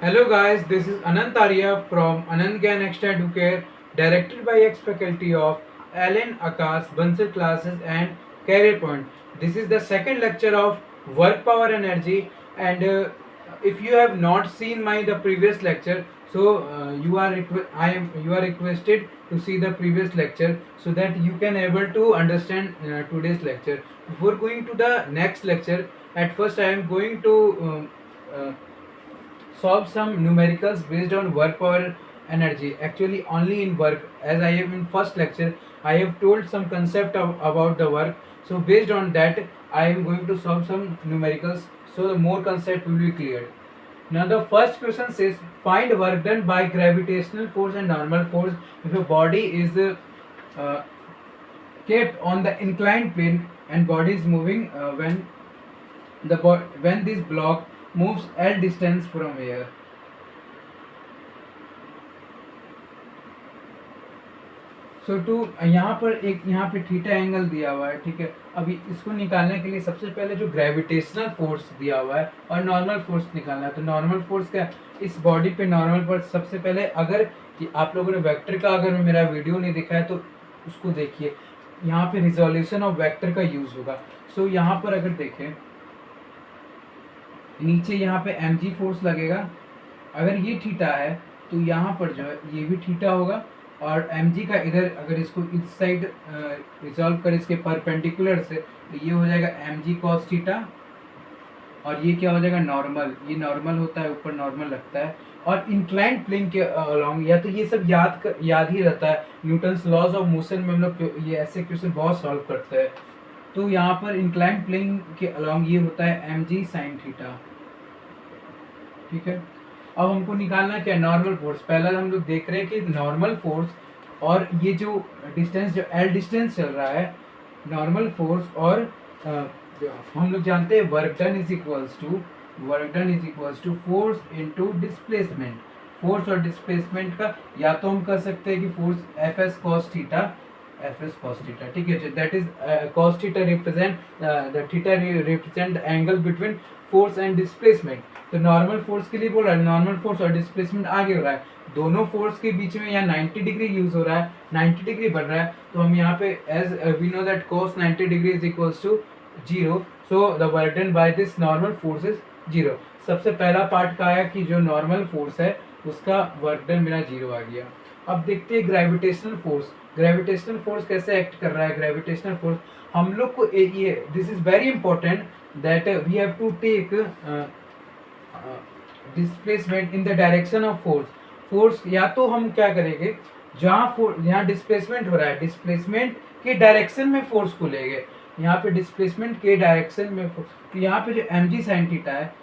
Hello guys, this is Anant Arya from Anand Gyan Extra Educare, directed by ex-faculty of Alan Akas, Bansal Classes and Career Point. This is the second lecture of Work Power Energy, and if you have not seen my the previous lecture, so you are requested to see the previous lecture so that you can able to understand today's lecture. Before going to the next lecture, at first I am going to solve some numericals based on work power energy. Actually only in work, as I am in first lecture I have told some concept about the work, so based on that I am going to solve some numericals so the more concept will be cleared. Now the first question says find work done by gravitational force and normal force if a body is uh, kept on the inclined plane and body is moving when this block moves L distance from here. So to यहाँ पर एक यहाँ पे theta angle दिया हुआ है, ठीक है। अभी इसको निकालने के लिए सबसे पहले जो ग्रेविटेशनल फोर्स दिया हुआ है और नॉर्मल फोर्स निकालना है। तो नॉर्मल फोर्स क्या, इस बॉडी पे नॉर्मल फोर्स सबसे पहले, अगर आप लोगों ने वेक्टर का अगर मेरा वीडियो नहीं देखा है तो उसको देखिए, यहाँ पे रिजोल्यूशन ऑफ वेक्टर का यूज होगा। सो यहाँ पर अगर देखें नीचे यहाँ पे mg फोर्स लगेगा, अगर ये थीटा है तो यहाँ पर जो है ये भी थीटा होगा, और mg का इधर अगर इसको इस साइड रिजॉल्व कर इसके परपेंडिकुलर से तो ये हो जाएगा mg cos थीटा, और ये क्या हो जाएगा नॉर्मल, ये नॉर्मल होता है ऊपर नॉर्मल लगता है, और इंक्लाइंड प्लेन के अलोंग, या तो ये सब याद ही रहता है, न्यूटन्स लॉज ऑफ मोशन में हम लोग ये ऐसे क्वेश्चन बहुत सॉल्व करते हैं। तो यहाँ पर इंक्लाइंड प्लेन के अलोंग ये होता है mg sin थीटा, ठीक है। अब हमको निकालना क्या, नॉर्मल फोर्स। पहला हम लोग देख रहे हैं कि नॉर्मल फोर्स और ये जो डिस्टेंस, जो एल डिस्टेंस चल रहा है, नॉर्मल फोर्स और हम लोग जानते हैं work done is equals to force into displacement. Force और डिस्प्लेसमेंट का या तो हम कर सकते हैं कि force F S cos theta, ठीक है। That is cos theta represent the theta represent angle between force and displacement. तो नॉर्मल फोर्स के लिए बोल रहा है, नॉर्मल फोर्स और डिस्प्लेसमेंट आगे हो रहा है, दोनों फोर्स के बीच में यहाँ 90 डिग्री यूज हो रहा है, 90 डिग्री बढ़ रहा है। तो हम यहाँ पे as we know that cos 90 degree is equals to 0, so the work done by this normal force is 0। सबसे पहला पार्ट का आया कि जो नॉर्मल फोर्स है उसका वर्क डन मेरा 0 आ गया। अब देखते हैं ग्रेविटेशनल फोर्स। ग्रेविटेशनल फोर्स कैसे एक्ट कर रहा है। ग्रेविटेशनल फोर्स हम लोग को ये, this is very important that we have to take displacement in the direction of force. Force या तो हम क्या करेंगे, जहाँ डिस्प्लेसमेंट हो रहा है, डिस्प्लेसमेंट के डायरेक्शन में फोर्स को लेंगे। यहाँ पे डिस्प्लेसमेंट के डायरेक्शन में तो यहाँ पे जो mg sin थीटा है,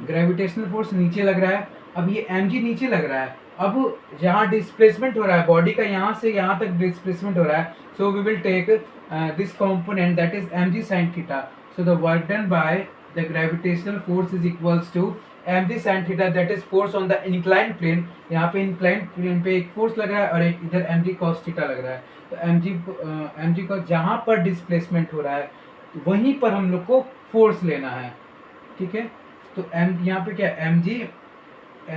ग्रेविटेशनल फोर्स नीचे लग रहा है, अब ये mg नीचे लग रहा है, अब जहाँ डिस्प्लेसमेंट हो रहा है बॉडी का, यहाँ से यहाँ तक डिस्प्लेसमेंट हो रहा है, so we will take this component that is mg sin theta. So the work done by the gravitational force is equals to mg sin theta, that is force on the inclined plane। यहाँ पे inclined plane पे एक force लग रहा है और एक इधर mg cos theta लग रहा है। तो mg को जहाँ पर डिस्प्लेसमेंट हो रहा है वहीं पर हम लोग को फोर्स लेना है, ठीक है। तो यहाँ पे क्या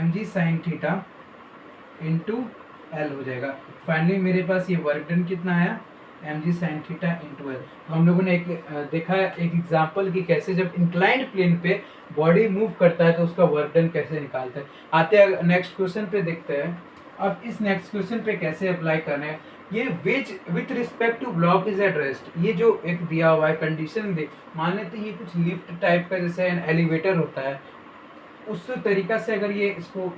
mg sin theta into L हो जाएगा। फाइनली मेरे पास ये वर्क डन कितना आया, mg sin theta into L. हम लोगों ने एक देखा है एक एग्जांपल कि कैसे जब इंक्लाइंड प्लेन पे बॉडी मूव करता है तो उसका वर्क डन कैसे निकालते हैं। आते हैं नेक्स्ट क्वेश्चन पे, देखते हैं अब इस नेक्स्ट क्वेश्चन पे कैसे अप्लाई करना है। ये with respect to block is at rest, ये जो एक दिया हुआ है कंडीशन दे, मान लेते हैं ये कुछ लिफ्ट टाइप का जैसे एलिवेटर होता है, उस तरीका से अगर ये इसको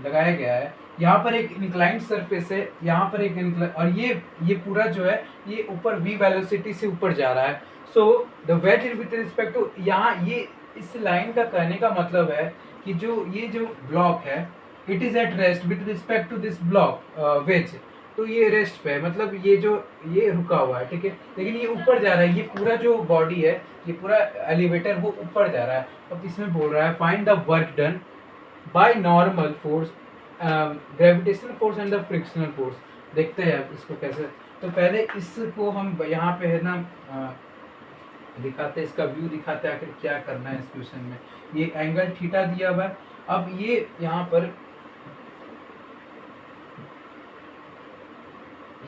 लगाया गया है, यहाँ पर एक इंक्लाइंड सरफेस है, यहाँ पर एक और ये पूरा जो है ये ऊपर v वेलोसिटी से ऊपर जा रहा है। So the weight with respect to, यहाँ ये इस लाइन का कहने का मतलब है कि ये जो ब्लॉक है it is at rest with respect to this block wedge. तो ये रेस्ट पे है, मतलब ये रुका हुआ है, ठीक है, लेकिन ये ऊपर जा रहा है, ये पूरा जो बॉडी है, ये पूरा एलिवेटर वो ऊपर जा रहा है। अब इसमें बोल रहा है find the work done by normal force, gravitational force and the frictional force. देखते हैं इसको कैसे। तो पहले इसको हम यहाँ पे है ना दिखाते हैं, इसका व्यू दिखाते हैं आखिर क्या करना है इस क्वेश्चन में। ये एंगल थीटा दिया हुआ है। अब ये यहाँ पर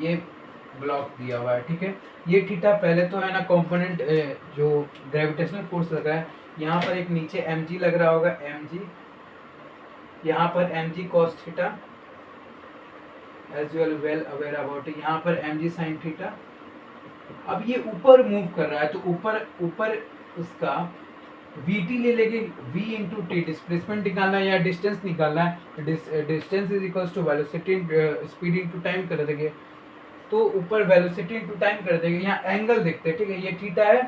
ये ब्लॉक दिया हुआ है, ठीक है। ये थीटा पहले तो है ना कंपोनेंट जो ग्रेविटेशनल फोर्स लग रहा है, यहाँ पर एक नीचे mg लग रहा होगा, mg, यहाँ पर mg cos theta, as you are well aware about it, यहाँ पर mg sin थीटा। अब ये ऊपर मूव कर रहा है तो ऊपर ऊपर उसका vt ले लेंगे, v इंटू टी, डिस्प्लेसमेंट निकालना है या डिस्टेंस निकालना है, distance is equals to velocity speed into time कर देंगे, तो ऊपर वेलोसिटी इंटू टाइम कर देंगे। यहाँ एंगल देखते हैं, ठीक है, ये थीटा है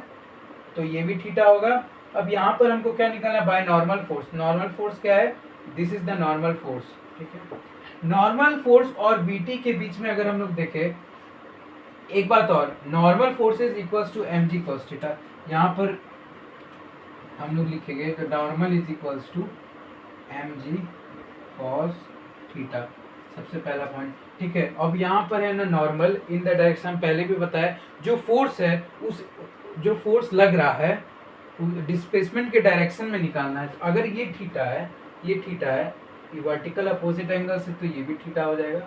तो ये भी थीटा होगा। अब यहाँ पर हमको क्या निकालना है, by normal force. Normal force क्या है, this is the normal force, ठीक है। नॉर्मल फोर्स और vt के बीच में अगर हम लोग देखें, एक बात और, normal force is equals to mg cos theta, यहाँ पर हम लोग लिखेंगे तो normal is equals to mg cos theta, सबसे पहला पॉइंट, ठीक है। अब यहाँ पर है ना नॉर्मल इन द डायरेक्शन, पहले भी बताया, जो फोर्स है उस जो फोर्स लग रहा है डिस्प्लेसमेंट के डायरेक्शन में निकालना है। तो अगर ये थीटा है, ये थीटा है, ये वर्टिकल अपोजिट एंगल से, तो ये भी थीटा हो जाएगा,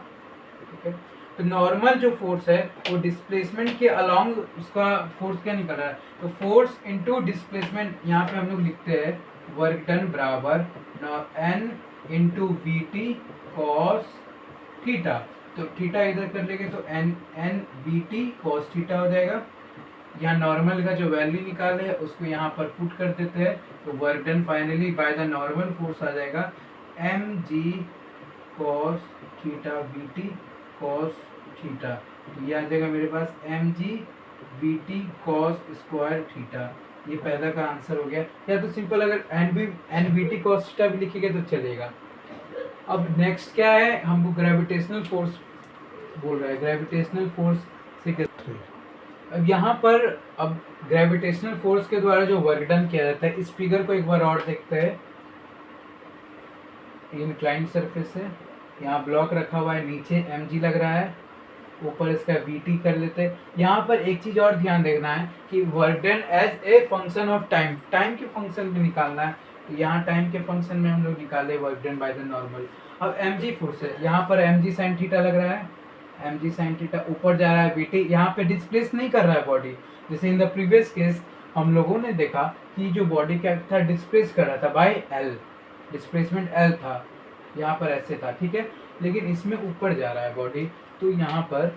ठीक है। तो नॉर्मल जो फोर्स है वो डिस्प्लेसमेंट के अलोंग उसका फोर्स क्या निकल रहा है, तो फोर्स इनटू डिस्प्लेसमेंट, यहाँ पे हम लोग लिखते हैं वर्क डन बराबर n into we T cos theta. तो थीटा इधर कर लेंगे तो n we T cos theta हो जाएगा। यहाँ नॉर्मल का जो वैल्यू निकाले है उसको यहाँ पर पुट कर देते हैं, तो work done finally by the normal force आ जाएगा mg cos theta VT cos theta. तो ये आ जाएगा मेरे पास mg VT cos square theta. ये पहला का आंसर हो गया। या तो सिंपल अगर एन वीटी cos थीटा भी लिखेंगे तो चलेगा। अब नेक्स्ट क्या है, हमको ग्रेविटेशनल फोर्स बोल रहा है, ग्रेविटेशनल फोर्स से अब यहाँ पर अब ग्रेविटेशनल फोर्स के द्वारा जो वर्क डन किया जाता है, इस फिगर को एक बार और देखते हैं। इंक्लाइंड सरफेस है, यहाँ ब्लॉक रखा हुआ है, नीचे mg लग रहा है, ऊपर इसका vt कर लेते हैं। यहाँ पर एक चीज और ध्यान देखना है कि work done as a function of time, time के फंक्शन में निकालना है। तो यहाँ टाइम के फंक्शन में हम लोग निकाले work done by the normal. अब mg फोर्स है, यहाँ पर mg sin थीटा लग रहा है, mg sin थीटा ऊपर जा रहा है, vt यहाँ पे डिस्प्लेस नहीं कर रहा है बॉडी। जैसे इन द प्रीवियस केस हम लोगों ने देखा कि जो बॉडी क्या था, डिस्प्लेस कर रहा था बाय l, डिस्प्लेसमेंट l था, यहाँ पर ऐसे था, ठीक है, लेकिन इसमें ऊपर जा रहा है बॉडी। तो यहाँ पर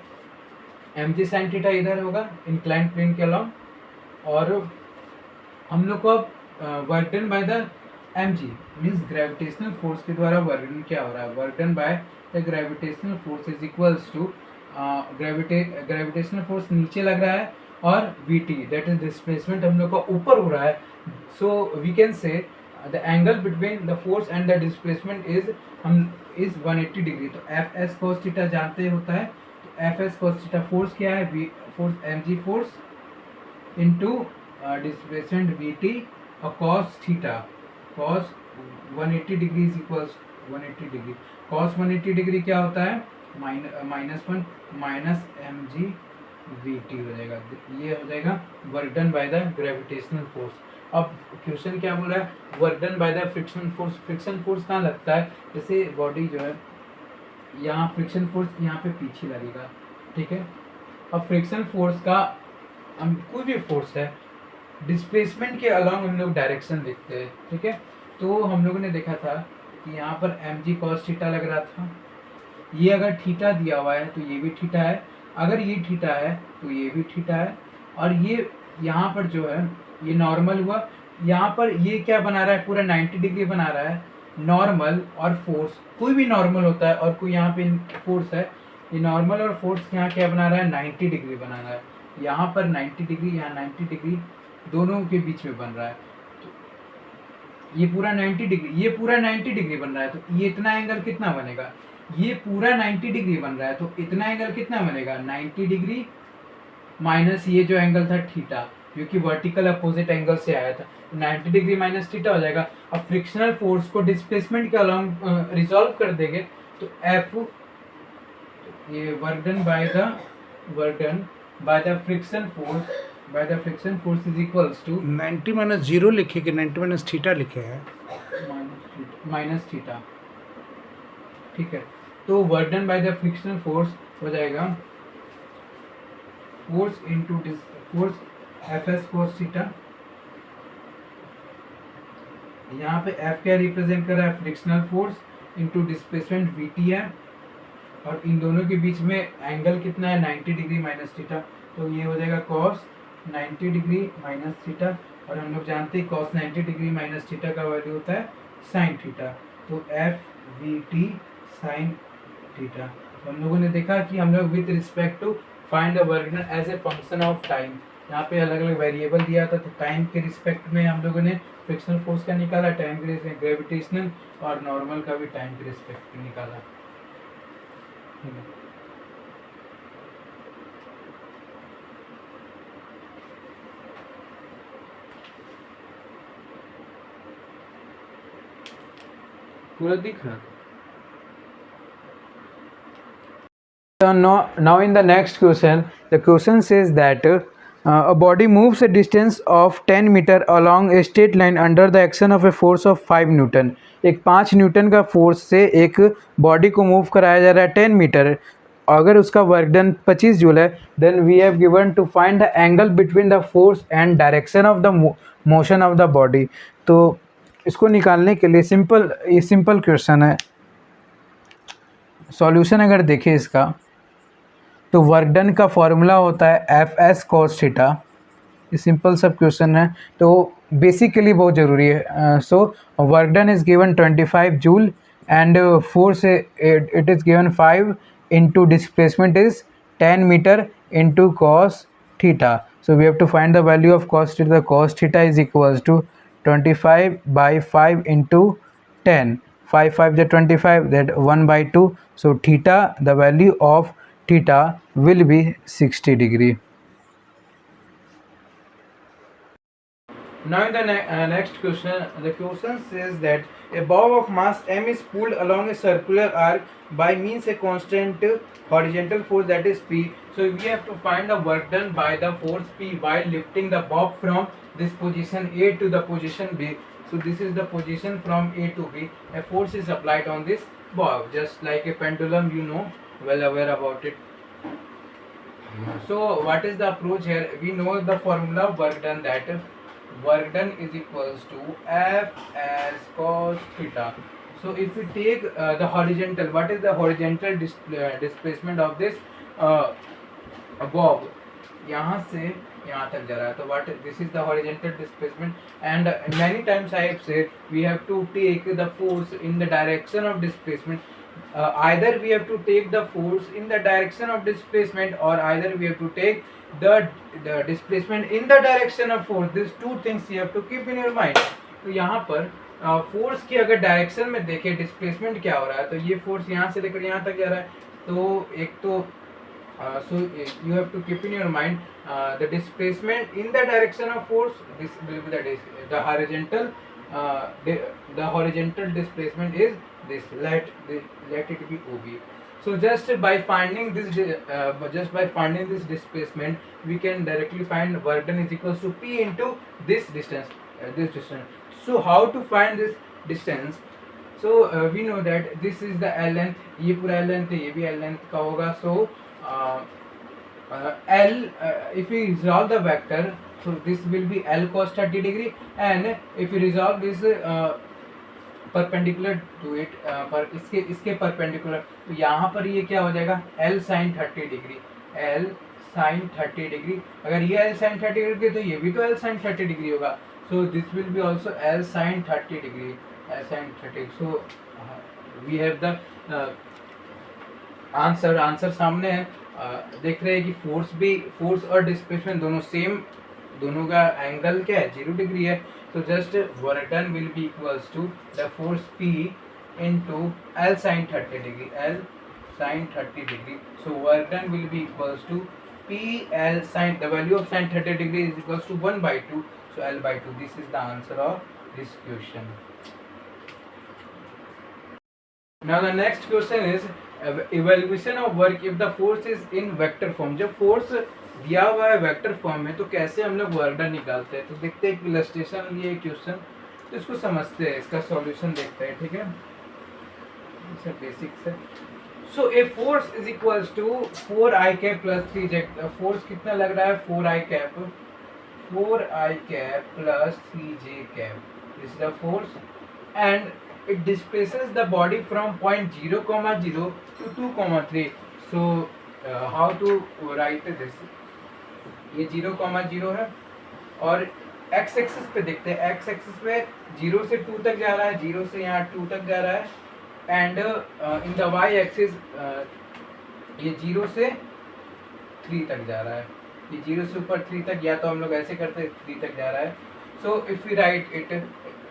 mg sin थीटा इधर होगा इंक्लाइंड प्लेन के अलोंग, और हम लोग को अब work done by the mg means gravitational force के द्वारा वर्क डन क्या हो रहा है, work done by the gravitational force is equals to gravitational force नीचे लग रहा है और vt दैट इज डिस्प्लेसमेंट हम लोग का ऊपर हो रहा है। So we can say the angle between the force and the displacement is 180 degree. तो fs cos थीटा जानते होता है, तो fs cos थीटा फोर्स क्या है, force mg force into displacement vt और cos theta, cos 180 degree is equals 180 degree, cos 180 degree क्या होता है, -1 माइनस mg vt हो जाएगा। ये हो जाएगा work done by the gravitational force. अब क्वेश्चन क्या बोल रहा है, work done by the friction force. Friction force कहाँ लगता है, जैसे बॉडी जो है यहाँ फ्रिक्शन फोर्स यहाँ पे पीछे लगेगा, ठीक है। अब फ्रिक्शन फोर्स का हम कोई भी फोर्स है डिस्प्लेसमेंट के अलोंग हम लोग डायरेक्शन देखते हैं, ठीक है। तो हम लोगों ने देखा था कि यहाँ पर mg cos थीटा लग रहा था, ये अगर थीटा दिया हुआ है तो ये भी थीटा है, अगर ये थीटा है तो ये भी थीटा है, और ये यहाँ पर जो है ये नॉर्मल हुआ, यहाँ पर ये क्या बना रहा है, पूरा 90 डिग्री बना रहा है। नॉर्मल और फोर्स, कोई भी नॉर्मल होता है और कोई यहाँ पे फोर्स है, ये नॉर्मल और फोर्स यहाँ क्या बना रहा है, 90 डिग्री बना रहा है। यहाँ पर 90 डिग्री, यहाँ 90 डिग्री, दोनों के बीच में बन रहा है। तो ये पूरा 90 डिग्री, ये पूरा 90 डिग्री बन रहा है, तो ये इतना एंगल कितना बनेगा, ये पूरा 90 डिग्री बन रहा है, तो इतना एंगल कितना बनेगा, 90 डिग्री माइनस ये जो एंगल था थीटा, जो कि वर्टिकल अपोजिट एंगल से आया था, 90 डिग्री माइनस थीटा हो जाएगा। अब फ्रिक्शनल फोर्स को डिस्प्लेसमेंट के अलोंग रिजॉल्व कर देंगे, तो एफ ये work done by the friction force by the friction force is equals to 90 minus zero लिखे कि 90 माइनस थीटा लिखे हैं? माइनस थीटा, ठीक है। तो work done by the frictional force हो जाएगा force into force F S cos theta. यहाँ पे एफ क्या रिप्रेजेंट कर रहा है, frictional force into displacement we T है, और इन दोनों के बीच में एंगल कितना है 90 डिग्री माइनस थीटा, तो ये हो जाएगा कॉस 90 डिग्री माइनस थीटा, और हम लोग जानते हैं कॉस 90 डिग्री माइनस थीटा का वैल्यू होता है साइन थीटा, तो F V T sine theta. तो हम लोगों ने देखा कि हम लोग with respect to find the work done as a function of time, यहाँ पे अलग अलग वेरिएबल दिया था, तो टाइम के रिस्पेक्ट में हम लोगों ने फ्रिक्शनल फोर्स का निकाला, टाइम के रिस्पेक्ट ग्रेविटेशनल और नॉर्मल का भी टाइम के रिस्पेक्ट में निकाला। पूरा दिख रहा था। Now in the next question, the question says that a body moves a distance of 10 meter along a straight line under the action of a force of 5 Newton. एक 5 न्यूटन का force से एक बॉडी को move कराया जा रहा है 10 metre, अगर उसका वर्क डन 25 जूल है, then we have given to find the angle between the force and direction of the motion of the body. तो इसको निकालने के लिए ये सिंपल क्वेश्चन है। सॉल्यूशन अगर देखें इसका, तो वर्क डन का फॉर्मूला होता है एफ एस कॉस थीटा। ये सिंपल सब क्वेश्चन है, तो बेसिकली बहुत ज़रूरी है। So work done is given 25 joule and force it is given 5 into displacement is 10 metre into cos theta. So we have to find the value of cos theta. Cos theta is equals to 25/5 into 10, 5 5 is 25, that 1/2, so theta, the value of theta will be 60 degree. Now in the next question, the question says that a bob of mass m is pulled along a circular arc by means a constant horizontal force, that is P. So we have to find the work done by the force P while lifting the bob from this position A to the position B. So this is the position from A to B. A force is applied on this bob, just like a pendulum, you know, well aware about it. So what is the approach here? We know the formula of work done, that work done is equals to F as cos theta. So if we take the horizontal, what is the horizontal displacement of this bob? यहाँ से यहाँ तक जा रहा है, तो what this is the horizontal displacement, and many times I have said we have to take the force in the direction of displacement. Either we have to take the force in the direction of displacement, or either we have to take the displacement in the direction of force. These two things you have to keep in your mind. तो यहाँ पर force की अगर direction में देखें displacement क्या हो रहा है, तो ये फोर्स यहाँ से लेकर यहाँ तक जा रहा है, तो एक तो so you have to keep in your mind the displacement in the direction of force. This will be the horizontal the horizontal displacement is this. Let it be OB. So just by finding this displacement, we can directly find work done is equals to P into this distance. So how to find this distance? So we know that this is the L length, ये पूरा L length है, ये भी L length का होगा. So L, if we resolve the vector, so this will be L cos 30 degree, and if we resolve this perpendicular to it, पर इसके perpendicular, तो यहाँ पर ये क्या हो जाएगा L sin 30 degree, L sin 30 degree. अगर ये L sin 30 degree तो ये भी तो L sin 30 degree होगा. So this will be also L sin 30 degree, L sin 30. So we have the answer सामने है. देख रहे हैं कि फोर्स और डिस्प्लेसमेंट दोनों सेम, दोनों का एंगल क्या है 0 डिग्री है. तो just work done will be equals to the force P into L sin 30 degree, L sin 30 degree. So work done will be equals to P L sin, the value of sin 30 degree is equals to 1/2. So L/2. This is the answer of this question. Now the next question is evaluation of work if the force is in vector form. जब force दिया हुआ है vector form में तो कैसे हम लोग work done निकालते हैं, तो देखते हैं एक इलस्ट्रेशन लिए क्वेश्चन, तो इसको समझते हैं, इसका सॉल्यूशन देखते हैं, ठीक है, बेसिक्स है। So a force is equals to 4i cap plus 3j। Force कितना लग रहा है, 4i cap, 4i cap plus 3j cap, this is the force, and it displaces the body from point 0 comma 0 to 2 comma 3. So how to write this, ये 0 comma 0 है, और x axis पे देखते हैं, x एक्सिस पे 0 से 2 तक जा रहा है, 0 से यहाँ 2 तक जा रहा है, and in the y axis ये 0 से 3 तक जा रहा है, ये 0 से ऊपर 3 तक, या तो हम लोग ऐसे करते हैं 3 तक जा रहा है। So if we write it,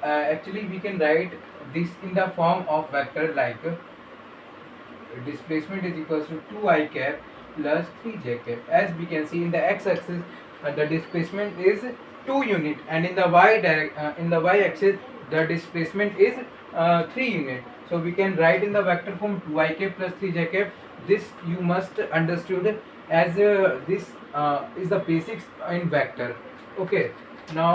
actually we can write this in the form of vector like displacement is equals to 2i cap plus 3j cap. As we can see in the x-axis the displacement is 2 unit, and in the in the y-axis the displacement is 3 unit. So we can write in the vector form 2i cap plus 3j cap. This you must understood as this is the basics in vector. Okay. Now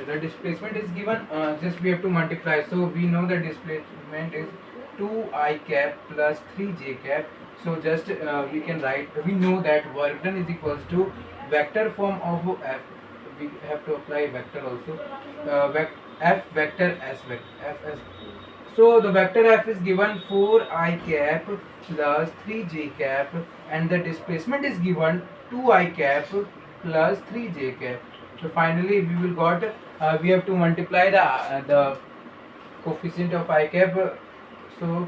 the displacement is given, just we have to multiply, so we know the displacement is 2i cap plus 3j cap. So just we can write, we know that work done is equals to vector form of f, we have to apply vector also, f vector s vector f s. So the vector f is given 4i cap plus 3j cap, and the displacement is given 2i cap plus 3j cap. So finally we will got, we have to multiply the coefficient of I cap. So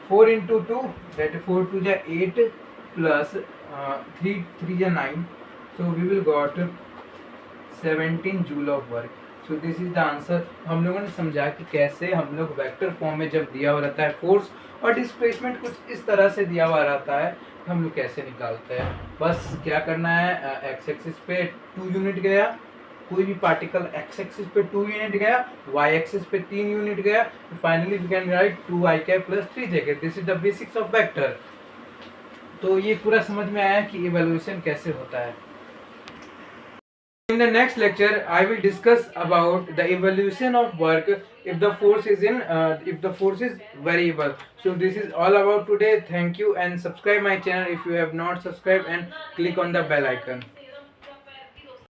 4 into 2, that 4 to the 8 plus 3 3 is 9. So we will got 17 joule of work. So this is the answer. हम लोगों ने समझा कि कैसे हम लोग vector form में जब दिया हुआ रहता है फोर्स और डिस्प्लेसमेंट कुछ इस तरह से दिया हुआ रहता है, तो हम लोग कैसे निकालते हैं। बस क्या करना है, एक्स एक्सिस पे 2 यूनिट गया, कोई भी पार्टिकल एक्स एक्सिस पे 2 यूनिट गया, वाई एक्सिस पे 3 यूनिट गया, तो finally we can write 2i cap plus 3j cap. This is the basics of vector. तो ये पूरा समझ में आया कि इवैल्यूएशन कैसे होता है। In the next lecture, I will discuss about the evaluation of work if the force is if the force is variable. So this is all about today. Thank you, and subscribe my channel if you have not subscribed, and click on the bell icon.